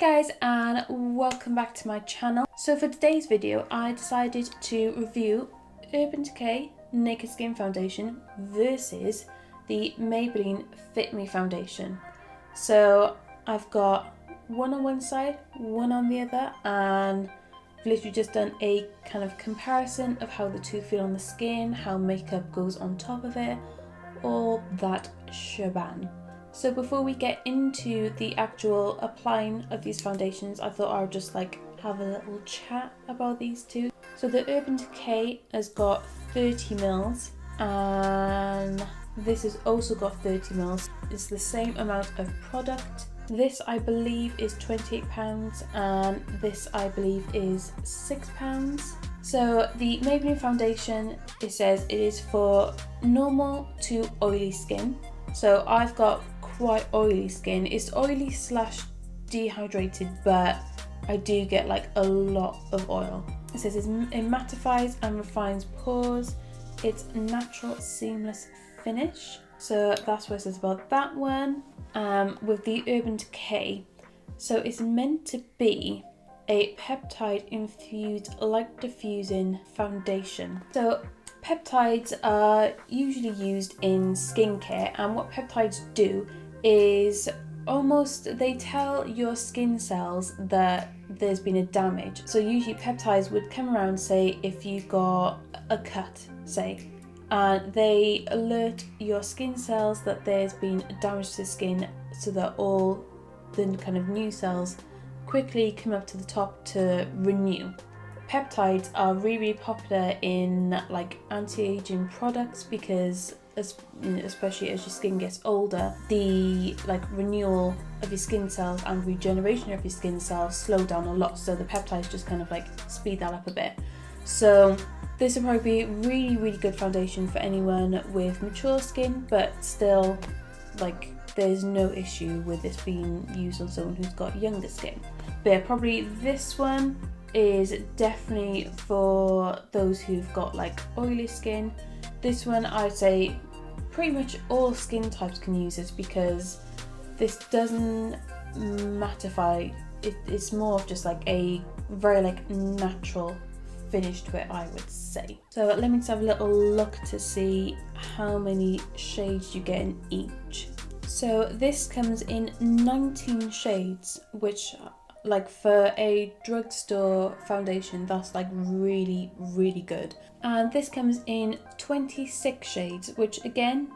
guys, and welcome back to my channel. So for today's video I decided to review Urban Decay Naked Skin Foundation versus the Maybelline Fit Me Foundation. So I've got one on one side, one on the other, and I've literally just done a kind of comparison of how the two feel on the skin, how makeup goes on top of it, all that shebang. So before we get into the actual applying of these foundations, I thought I would just have a little chat about these two. So the Urban Decay has got 30 mils and this has also got 30 mils. It's the same amount of product. This I believe is £28 and this I believe is £6. So the Maybelline foundation, it says it is for normal to oily skin. So I've got quite oily skin. It's oily slash dehydrated, but I do get a lot of oil. It says it mattifies and refines pores. It's natural seamless finish. So that's what it says about that one. With the Urban Decay, so it's meant to be a peptide infused light diffusing foundation. So peptides are usually used in skincare, and what peptides do is they tell your skin cells that there's been a damage. So usually peptides would come around, say if you got a cut, say, and they alert your skin cells that there's been damage to the skin, so that all the kind of new cells quickly come up to the top to renew. Peptides are really popular in anti-aging products because especially as your skin gets older, the renewal of your skin cells and regeneration of your skin cells slow down a lot, so the peptides just kind of speed that up a bit. So this will probably be really good foundation for anyone with mature skin, but still there's no issue with this being used on someone who's got younger skin. But yeah, probably this one is definitely for those who've got oily skin. This one I'd say pretty much all skin types can use this because this doesn't mattify. It's more of just a very natural finish to it, I would say. So let me just have a little look to see how many shades you get in each. So this comes in 19 shades, which for a drugstore foundation, that's really good. And this comes in 26 shades, which again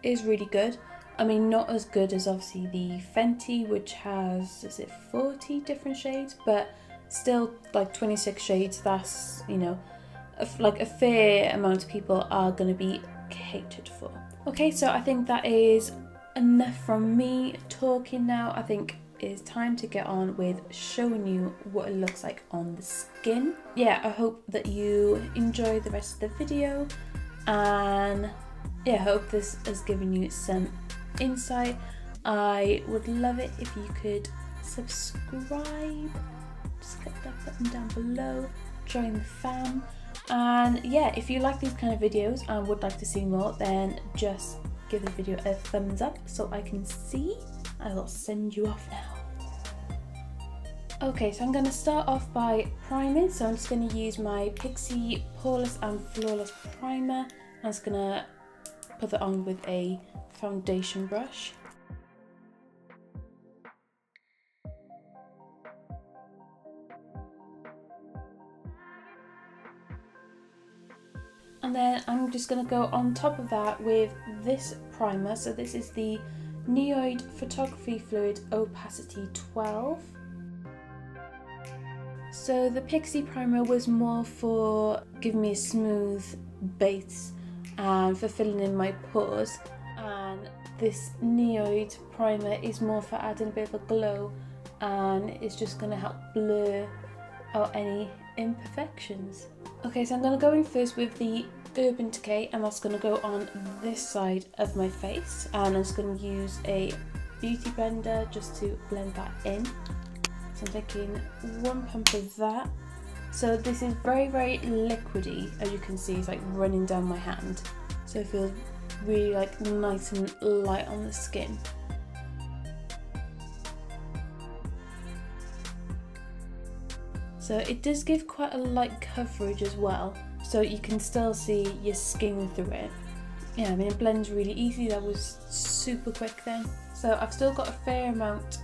is really good. I mean, not as good as obviously the Fenty, which has, is it 40 different shades, but still 26 shades, that's, a fair amount of people are going to be catered for. Okay, so I think that is enough from me talking now. I think it's time to get on with showing you what it looks like on the skin. Yeah, I hope that you enjoy the rest of the video, and yeah, I hope this has given you some insight. I would love it if you could subscribe, just click that button down below, join the fam, and yeah, if you like these kind of videos and would like to see more, then just give the video a thumbs up so I can see. I will send you off now. Okay, so I'm going to start off by priming. So I'm just going to use my Pixi Poreless and Flawless Primer. I'm just going to put that on with a foundation brush. And then I'm just going to go on top of that with this primer. So this is the Neoid Photography Fluid Opacity 12. So the Pixi primer was more for giving me a smooth base and for filling in my pores, and this Neoid primer is more for adding a bit of a glow, and it's just going to help blur out any imperfections. Okay, so I'm going to go in first with the Urban Decay, and that's going to go on this side of my face, and I'm just going to use a beauty blender just to blend that in. So I'm taking one pump of that. So this is very liquidy, as you can see. It's running down my hand, so it feels really nice and light on the skin. So it does give quite a light coverage as well, so you can still see your skin through it. Yeah, I mean, it blends really easy. That was super quick then. So I've still got a fair amount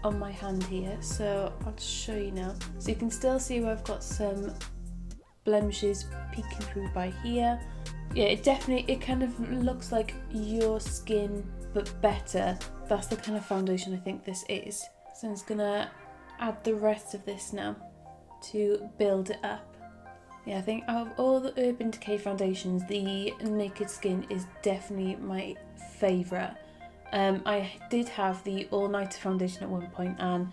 on my hand here, so I'll just show you now. So you can still see where I've got some blemishes peeking through by here. Yeah, it kind of looks like your skin, but better. That's the kind of foundation I think this is. So I'm just gonna add the rest of this now to build it up. Yeah, I think out of all the Urban Decay foundations, the Naked Skin is definitely my favourite. I did have the All Nighter foundation at one point, and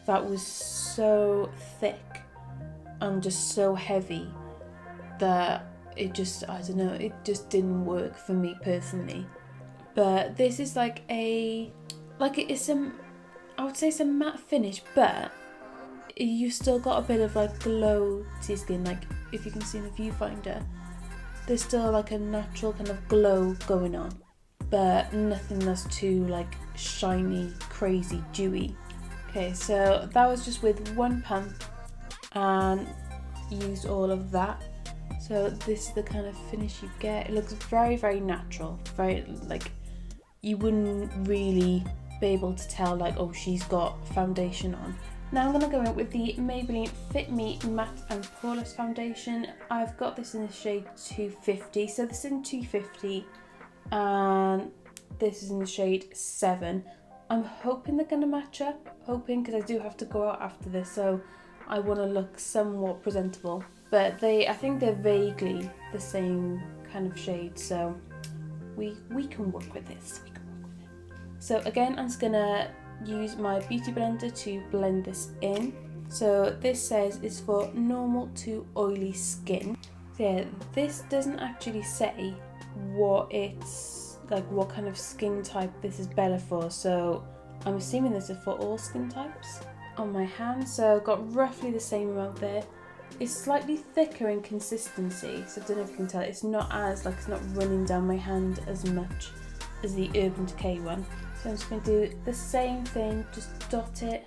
that was so thick and just so heavy that it just, I don't know, it just didn't work for me personally. But this is I would say it's a matte finish, but you still got a bit of like glow to your skin. Like if you can see in the viewfinder, there's still like a natural kind of glow going on, but nothing that's too like shiny, crazy, dewy. Okay, so that was just with one pump and used all of that. So this is the kind of finish you get. It looks very, very natural. Very, like, you wouldn't really be able to tell like, oh, she's got foundation on. Now I'm going to go in with the Maybelline Fit Me Matte and Poreless Foundation. I've got this in the shade 250. So this is in 250 and this is in the shade 7. I'm hoping they're going to match up. Hoping, because I do have to go out after this, so I want to look somewhat presentable. But I think they're vaguely the same kind of shade, so we can work with this. So again, I'm just gonna use my beauty blender to blend this in. So this says it's for normal to oily skin. So yeah, this doesn't actually say what it's like, what kind of skin type this is better for. So I'm assuming this is for all skin types. On my hand, so I've got roughly the same amount there. It's slightly thicker in consistency, so I don't know if you can tell. It's not running down my hand as much as the Urban Decay one. So I'm just going to do the same thing, just dot it.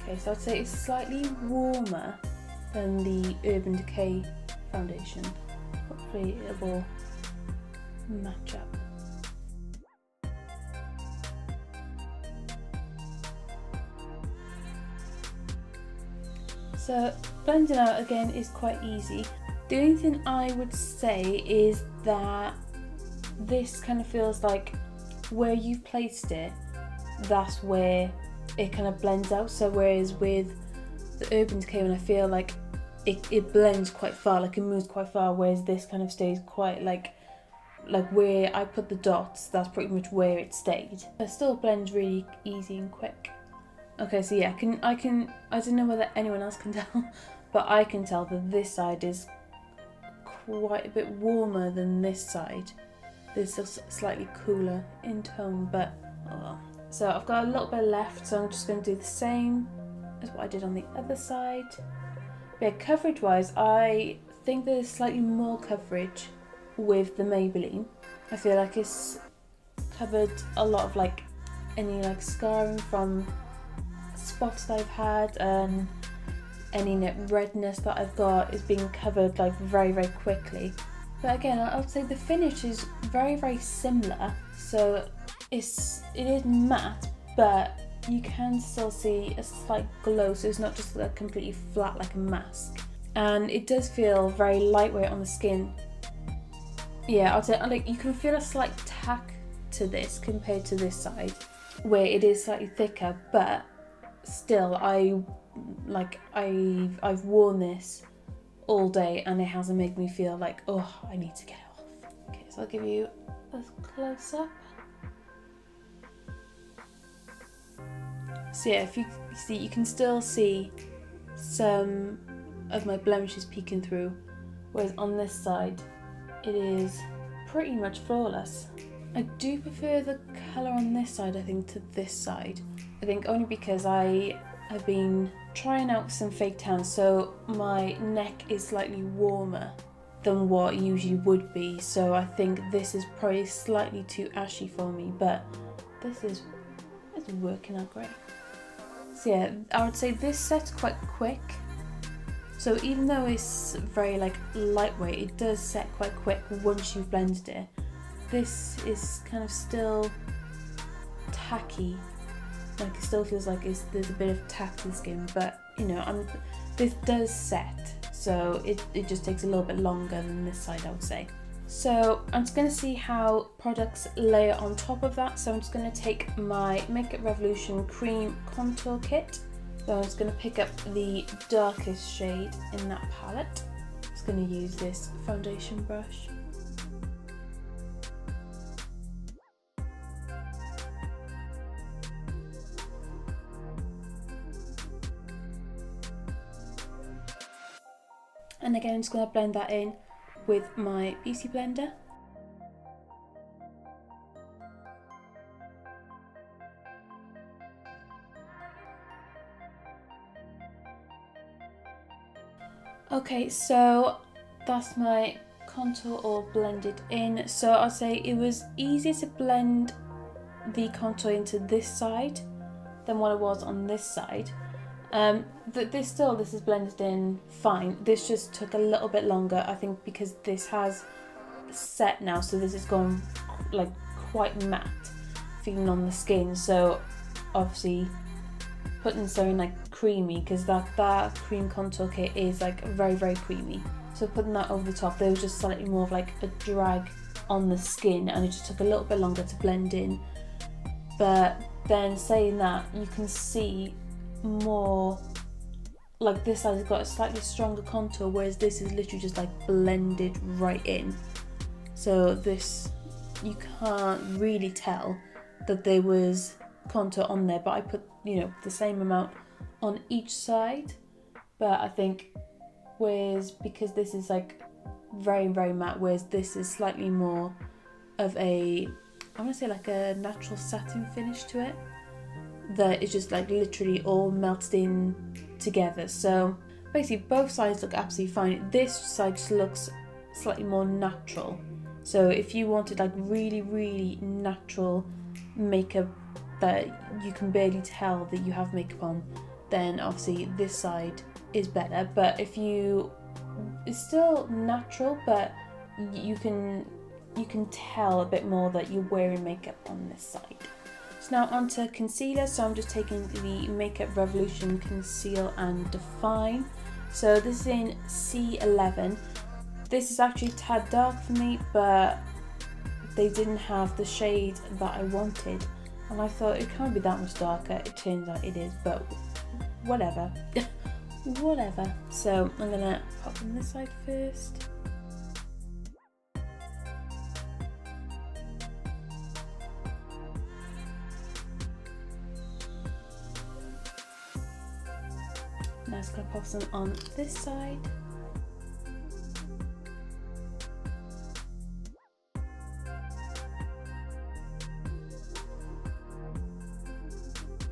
Okay, so I'd say it's slightly warmer than the Urban Decay foundation. Hopefully it will match up. So blending out again is quite easy. The only thing I would say is that this kind of feels like where you've placed it, that's where it kind of blends out. So whereas with the Urban Decay one, I feel like it blends quite far, like it moves quite far, whereas this kind of stays quite like where I put the dots, that's pretty much where it stayed. But it still blends really easy and quick. Okay, so yeah, I don't know whether anyone else can tell, but I can tell that this side is quite a bit warmer than this side. This is slightly cooler in tone, but oh well. So I've got a little bit left, so I'm just going to do the same as what I did on the other side. But yeah, coverage wise, I think there's slightly more coverage with the Maybelline. I feel like it's covered a lot of like any like scarring from spots that I've had, and any redness that I've got is being covered like very, very quickly. But again, I would say the finish is very, very similar. So it is matte, but you can still see a slight glow, so it's not just like completely flat like a mask. And it does feel very lightweight on the skin. Yeah, I'd say like you can feel a slight tack to this compared to this side, where it is slightly thicker, but still I've worn this all day and it hasn't made me feel like, oh, I need to get it off. Okay, so I'll give you a close up. So yeah, if you see, you can still see some of my blemishes peeking through, whereas on this side it is pretty much flawless. I do prefer the colour on this side, I think, to this side. I think only because I have been trying out some fake tans, so my neck is slightly warmer than what it usually would be, so I think this is probably slightly too ashy for me, but this is it's working out great. So yeah, I would say this set's quite quick. So even though it's very like lightweight, it does set quite quick once you've blended it. This is kind of still tacky, like it still feels like there's a bit of tack to the skin, but you know, this does set, so it just takes a little bit longer than this side, I would say. So I'm just going to see how products layer on top of that. So I'm just going to take my Makeup Revolution Cream Contour Kit. So I'm just going to pick up the darkest shade in that palette. I'm just going to use this foundation brush. And again, I'm just going to blend that in with my Beauty Blender. Okay, so that's my contour all blended in. So I'll say it was easier to blend the contour into this side than what it was on this side. This is blended in fine. This just took a little bit longer, I think, because this has set now, so this is gone like quite matte feeling on the skin. So obviously putting something like creamy, because that cream contour kit is like very, very creamy. So putting that over the top, there was just slightly more of like a drag on the skin, and it just took a little bit longer to blend in. But then saying that, you can see more like this side has got a slightly stronger contour, whereas this is literally just like blended right in. So this, you can't really tell that there was contour on there, but I put, you know, the same amount on each side. But I think whereas, because this is like very, very matte, whereas this is slightly more of a, I want to say like a natural satin finish to it, that is just like literally all melted in together. So basically both sides look absolutely fine. This side just looks slightly more natural. So if you wanted like really, really natural makeup that you can barely tell that you have makeup on, then obviously this side is better. But if you, it's still natural, but you can tell a bit more that you're wearing makeup on this side. So now onto concealer. So I'm just taking the Makeup Revolution Conceal and Define. So this is in C11. This is actually a tad dark for me, but they didn't have the shade that I wanted, and I thought it can't be that much darker. It turns out it is, but whatever. Whatever. So I'm gonna pop on this side first. Now I'm just gonna pop some on this side.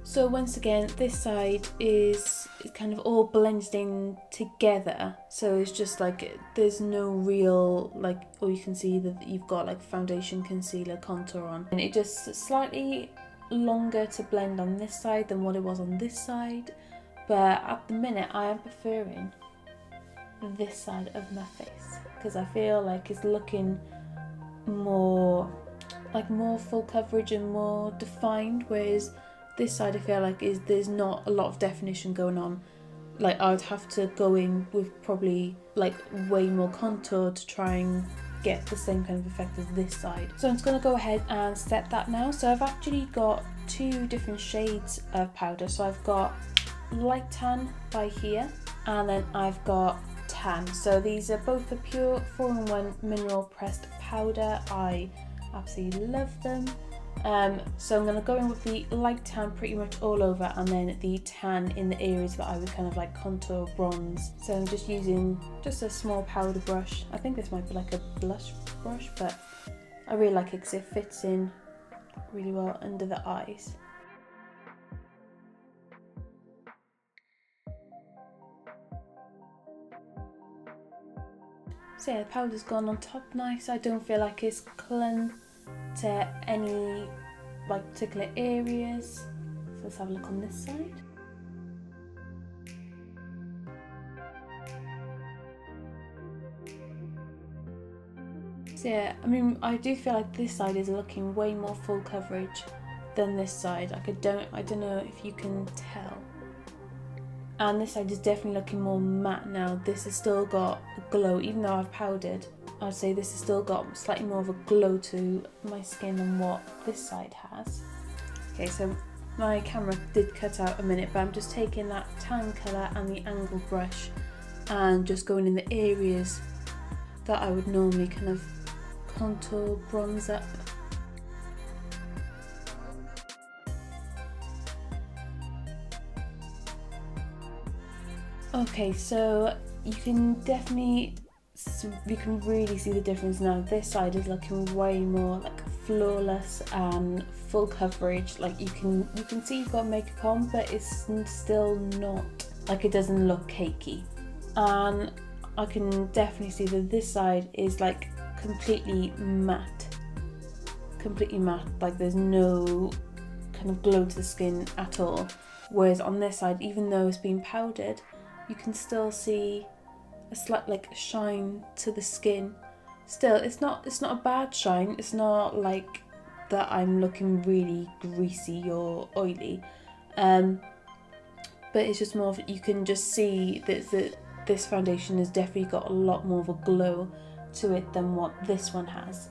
So once again, this side is kind of all blended in together. So it's just like, there's no real, like, or you can see that you've got like foundation, concealer, contour on. And it just slightly longer to blend on this side than what it was on this side. But at the minute, I am preferring this side of my face, because I feel like it's looking more, like more full coverage and more defined, whereas this side I feel like there's not a lot of definition going on. Like I would have to go in with probably like way more contour to try and get the same kind of effect as this side. So I'm just going to go ahead and set that now. So I've actually got two different shades of powder. So I've got light tan by here, and then I've got tan. So these are both a pure 4-in-1 mineral pressed powder. I absolutely love them. So I'm going to go in with the light tan pretty much all over, and then the tan in the areas that I would kind of like contour, bronze. So I'm just using just a small powder brush. I think this might be like a blush brush, but I really like it because it fits in really well under the eyes. So yeah, the powder's gone on top nice. I don't feel like it's clung to any like particular areas. let's have a look on this side. So yeah, I mean, I do feel like this side is looking way more full coverage than this side. Like I don't know if you can tell. And this side is definitely looking more matte now. This has still got a glow, even though I've powdered. I'd say this has still got slightly more of a glow to my skin than what this side has. Okay, so my camera did cut out a minute, but I'm just taking that tan colour and the angle brush and just going in the areas that I would normally kind of contour, bronze up. Okay, so you can really see the difference now. This side is looking way more like flawless and full coverage. Like you can see you've got makeup on, but it's still not, like, it doesn't look cakey. And I can definitely see that this side is like completely matte, like there's no kind of glow to the skin at all. Whereas on this side, even though it's been powdered, you can still see a slight like shine to the skin. Still, it's not a bad shine. It's not like that I'm looking really greasy or oily, but it's just more of, you can just see that this foundation has definitely got a lot more of a glow to it than what this one has.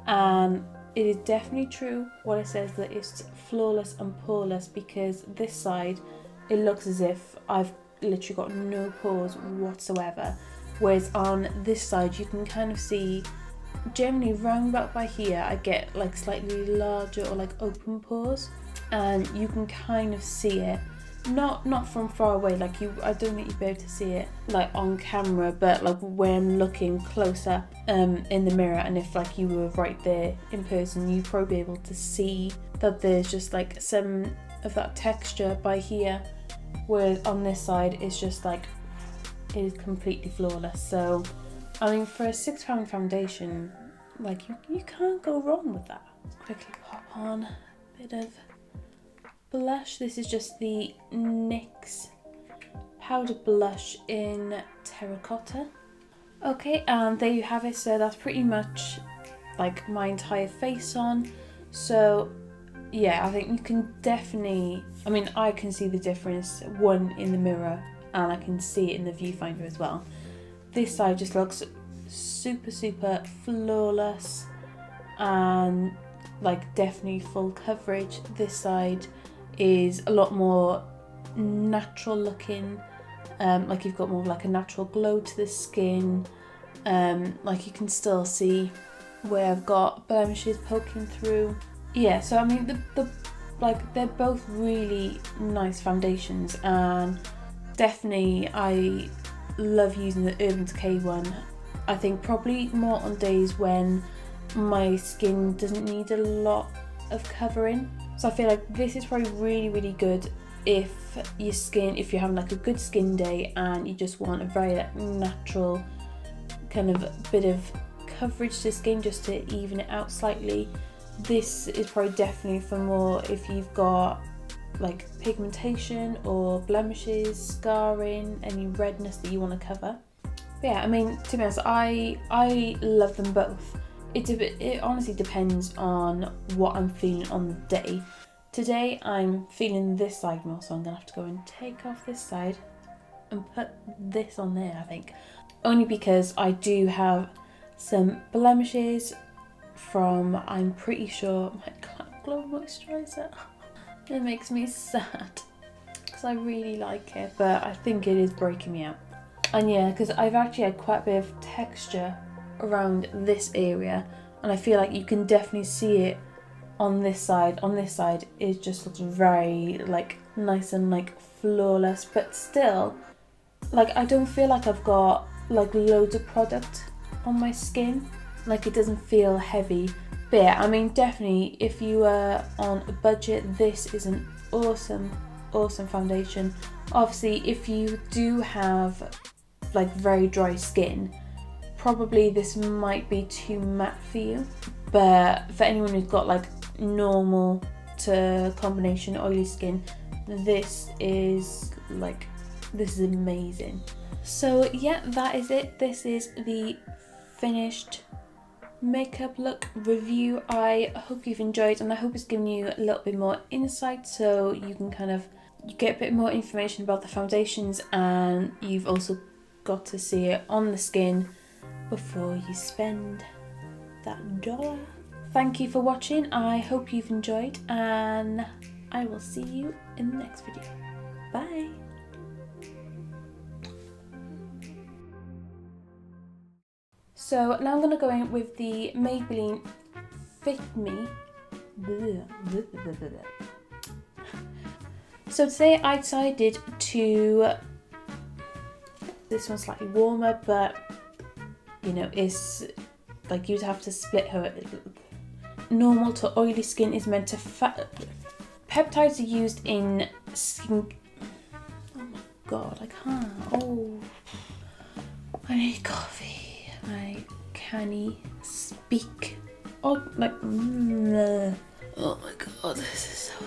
And it is definitely true what it says, that it's flawless and poreless, because this side it looks as if I've literally got no pores whatsoever, whereas on this side you can kind of see, generally round about by here I get like slightly larger or like open pores, and you can kind of see it, not from far away, like I don't think you'd be able to see it like on camera, but like when looking close up in the mirror, and if like you were right there in person, you'd probably be able to see that there's just like some of that texture by here, whereas on this side it's just like, it is completely flawless. So I mean, for a £6 foundation, like you can't go wrong with that. Let's quickly pop on a bit of blush. This is just the NYX powder blush in terracotta. Okay, and there you have it. So that's pretty much like my entire face on. So yeah, I think you can definitely, I mean, I can see the difference, one, in the mirror, and I can see it in the viewfinder as well. This side just looks super flawless and like definitely full coverage. This side is a lot more natural looking, like you've got more of like a natural glow to the skin, like you can still see where I've got blemishes poking through. Yeah, so I mean, like they're both really nice foundations, and definitely I love using the Urban Decay one. I think probably more on days when my skin doesn't need a lot of covering. So I feel like this is probably really good if you're having like a good skin day and you just want a very like natural kind of bit of coverage to skin just to even it out slightly. This is probably definitely for more if you've got like pigmentation or blemishes, scarring, any redness that you want to cover. But yeah, I mean, to be honest, I love them both. It honestly depends on what I'm feeling on the day. Today I'm feeling this side more, so I'm gonna have to go and take off this side and put this on there, I think. Only because I do have some blemishes from, I'm pretty sure, my Glow Moisturiser. It makes me sad because I really like it, but I think it is breaking me out. And yeah, because I've actually had quite a bit of texture around this area, and I feel like you can definitely see it on this side. On this side it just looks very like nice and like flawless, but still like I don't feel like I've got like loads of product on my skin, like it doesn't feel heavy. But yeah, I mean, definitely if you are on a budget, this is an awesome foundation. Obviously if you do have like very dry skin, probably this might be too matte for you, but for anyone who's got like normal to combination oily skin, this is amazing. So yeah, that is it. This is the finished makeup look review. I hope you've enjoyed, and I hope it's given you a little bit more insight so you can kind of get a bit more information about the foundations, and you've also got to see it on the skin before you spend that dollar. Thank you for watching. I hope you've enjoyed, and I will see you in the next video. Bye. So now I'm going to go in with the Maybelline Fit Me. So today I decided to, this one's slightly warmer, but you know, it's like you'd have to split her. Normal to oily skin is meant to peptides are used in skin. Oh my god, I can't. Oh, I need coffee. I can't speak. Oh, like, oh my god, this is so